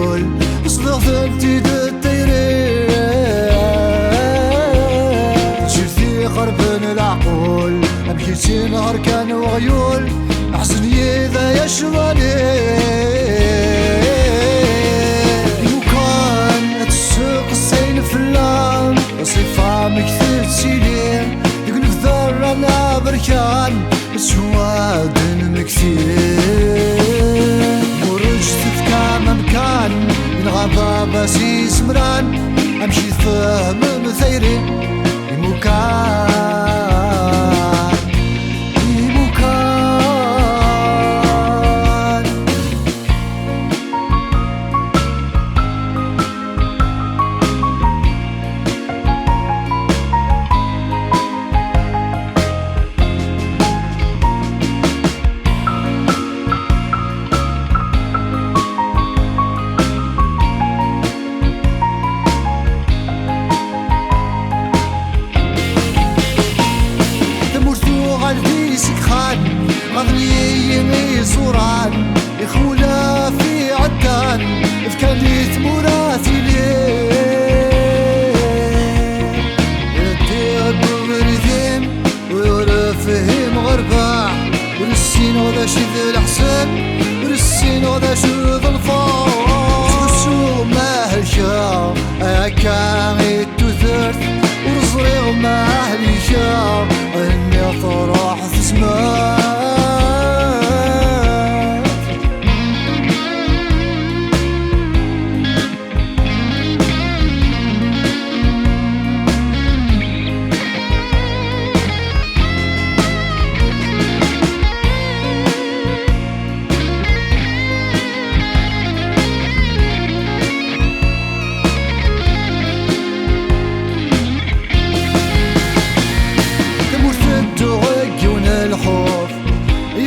غيول صدق ثلتي دتيري شفتي قرب العقول أمشيتي نهار كان وغيول أحسن يذا يشمالي وكان تسوق السين فلان صفة مكثر تسيلي يقول في ذر أنا بركان سواد مكثير ورجت في كام مكان من غابة بسي سمران أمشي فهم مثيري مكان غضني صوران يخولا في عدان فكانت مراتي ليه يدي بمرثيم ويرفهم غرباع ورسين وذا شذ الحسن ورسين وذا شذ الفار تسو ما هالشا أكان التثرت ورصريغ ما هالشا اني طرح ثسمان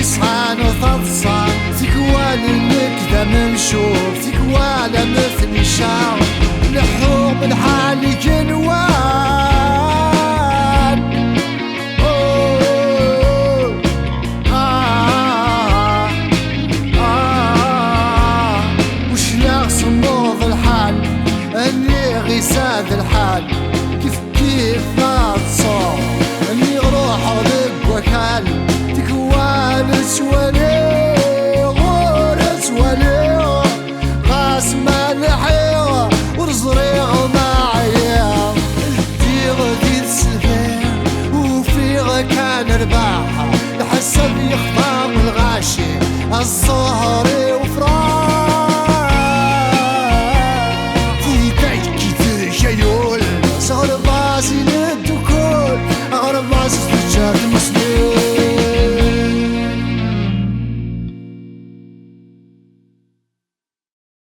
يصحان وتضصى تكوال النكدة منشوف تكوال مثل شعر لحوم الحالي جنوان وش ناقص النوض الحال اني غيساد الحال كيف ناتصور اني روح ضد وكال سوالي غورت ولي غاس مالحي ورزريغ معايا الديغ ديال السفير وفيغ كان رباحة الحسب يخطام الغاشي الظهري